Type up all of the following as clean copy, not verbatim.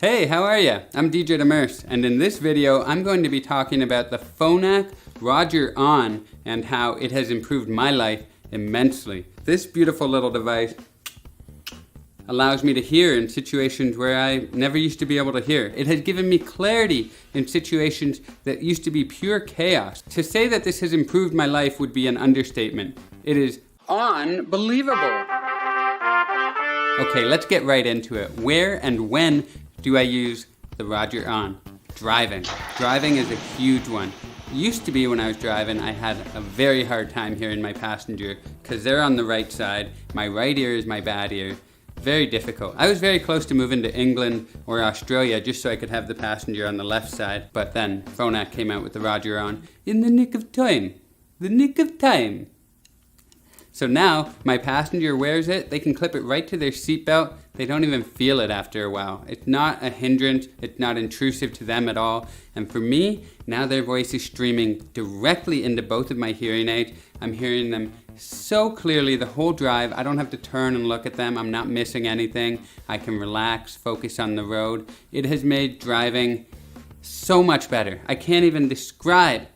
Hey, how are you? I'm DJ Demers, and in this video, I'm going to be talking about the Phonak Rog'er On and how it has improved my life immensely. This beautiful little device allows me to hear in situations where I never used to be able to hear. It has given me clarity in situations that used to be pure chaos. To say that this has improved my life would be an understatement. It is unbelievable. Okay, let's get right into it. Where and when do I use the Rog'er On? Driving. Driving is a huge one. It used to be when I was driving, I had a very hard time hearing my passenger because they're on the right side. My right ear is my bad ear. Very difficult. I was very close to moving to England or Australia just so I could have the passenger on the left side. But then Phonak came out with the Rog'er On in the nick of time. The nick of time. So now my passenger wears it. They can clip it right to their seatbelt. They don't even feel it after a while. It's not a hindrance. It's not intrusive to them at all. And for me, now their voice is streaming directly into both of my hearing aids. I'm hearing them so clearly the whole drive. I don't have to turn and look at them. I'm not missing anything. I can relax, focus on the road. It has made driving so much better. I can't even describe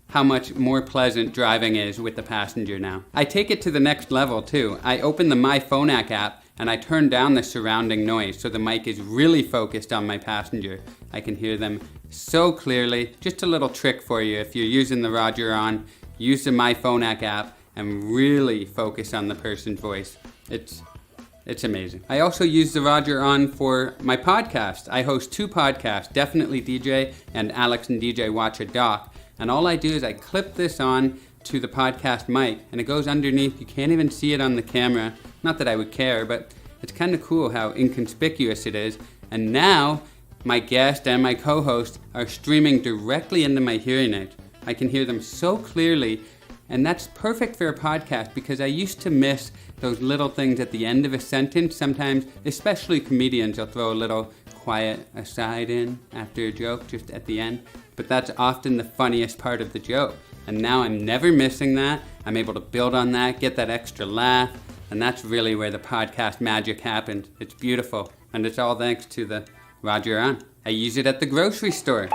how much more pleasant driving is with the passenger now. I take it to the next level too. I open the My Phonak app and I turn down the surrounding noise so the mic is really focused on my passenger. I can hear them so clearly. Just a little trick for you. If you're using the Rog'er On, use the My Phonak app and really focus on the person's voice. It's amazing. I also use the Rog'er On for my podcast. I host 2 podcasts, Definitely DJ and Alex and DJ Watch a Doc. And all I do is I clip this on to the podcast mic and it goes underneath. You can't even see it on the camera. Not that I would care, but it's kind of cool how inconspicuous it is. And now my guest and my co-host are streaming directly into my hearing aids. I can hear them so clearly. And that's perfect for a podcast because I used to miss those little things at the end of a sentence. Sometimes, especially comedians, will throw a little quiet aside in after a joke just at the end. But that's often the funniest part of the joke. And now I'm never missing that. I'm able to build on that, get that extra laugh. And that's really where the podcast magic happens. It's beautiful. And it's all thanks to the Rog'er On. I use it at the grocery store.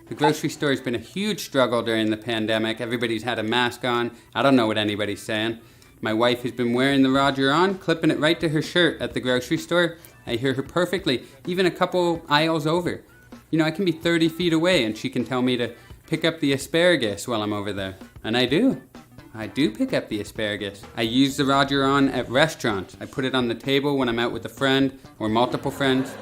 The grocery store has been a huge struggle during the pandemic. Everybody's had a mask on. I don't know what anybody's saying. My wife has been wearing the Rog'er On, clipping it right to her shirt at the grocery store. I hear her perfectly, even a couple aisles over. You know, I can be 30 feet away and she can tell me to pick up the asparagus while I'm over there. And I do. I do pick up the asparagus. I use the Rog'er On at restaurants. I put it on the table when I'm out with a friend or multiple friends.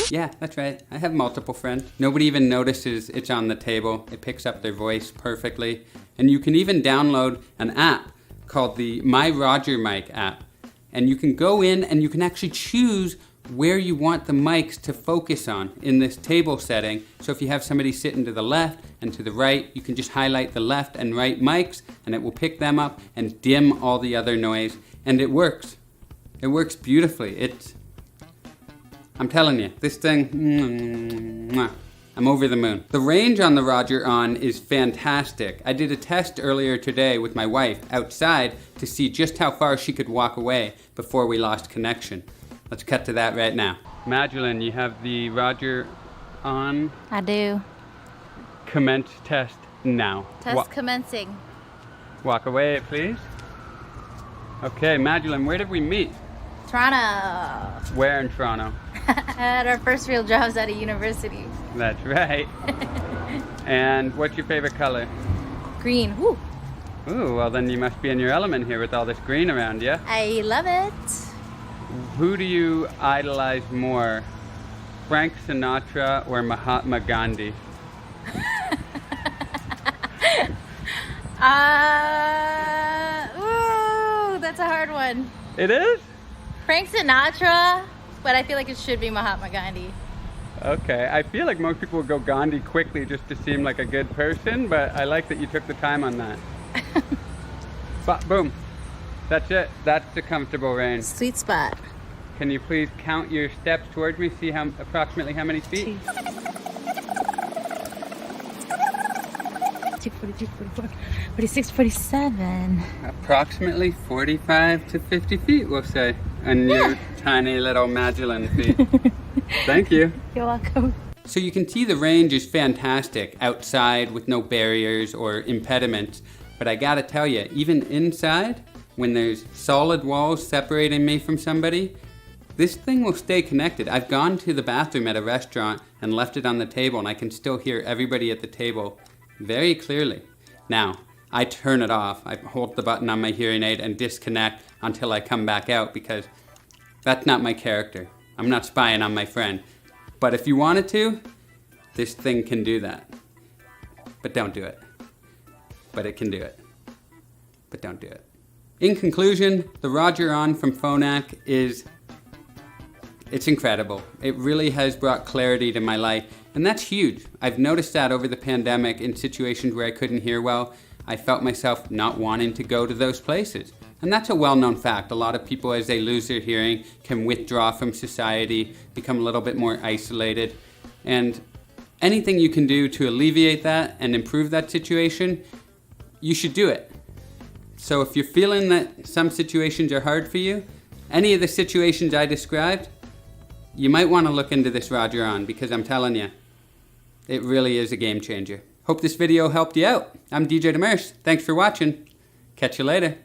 Yeah, that's right. I have multiple friends. Nobody even notices it's on the table. It picks up their voice perfectly. And you can even download an app called the My Rog'er Mic app. And you can go in and you can actually choose where you want the mics to focus on in this table setting. So if you have somebody sitting to the left and to the right, you can just highlight the left and right mics and it will pick them up and dim all the other noise. And it works. It works beautifully. I'm telling you, this thing, I'm over the moon. The range on the Rog'er On is fantastic. I did a test earlier today with my wife outside to see just how far she could walk away before we lost connection. Let's cut to that right now. Magdalene, you have the Rog'er On? I do. Commence test now. Test commencing. Walk away, please. Okay, Magdalene, where did we meet? Toronto. Where in Toronto? At our first real jobs at a university. That's right. And what's your favorite color? Green. Woo. Ooh, well then you must be in your element here with all this green around you. I love it. Who do you idolize more, Frank Sinatra or Mahatma Gandhi? Ooh, that's a hard one. It is? Frank Sinatra, but I feel like it should be Mahatma Gandhi. Okay, I feel like most people would go Gandhi quickly just to seem like a good person, but I like that you took the time on that. But boom. That's it. That's the comfortable range. Sweet spot. Can you please count your steps towards me? See approximately how many feet? 42, 44, 46, 47. Approximately 45 to 50 feet, we'll say. and your tiny little Magdalene feet. Thank you. You're welcome. So you can see the range is fantastic outside with no barriers or impediments. But I gotta tell you, even inside, when there's solid walls separating me from somebody, this thing will stay connected. I've gone to the bathroom at a restaurant and left it on the table, and I can still hear everybody at the table very clearly. Now, I turn it off. I hold the button on my hearing aid and disconnect until I come back out, because that's not my character. I'm not spying on my friend. But if you wanted to, this thing can do that. But don't do it. But it can do it. But don't do it. In conclusion, the Rog'er On from Phonak it's incredible. It really has brought clarity to my life, and that's huge. I've noticed that over the pandemic in situations where I couldn't hear well, I felt myself not wanting to go to those places. And that's a well-known fact. A lot of people, as they lose their hearing, can withdraw from society, become a little bit more isolated. And anything you can do to alleviate that and improve that situation, you should do it. So if you're feeling that some situations are hard for you, any of the situations I described, you might want to look into this Rog'er On, because I'm telling you, it really is a game changer. Hope this video helped you out. I'm DJ Demers. Thanks for watching. Catch you later.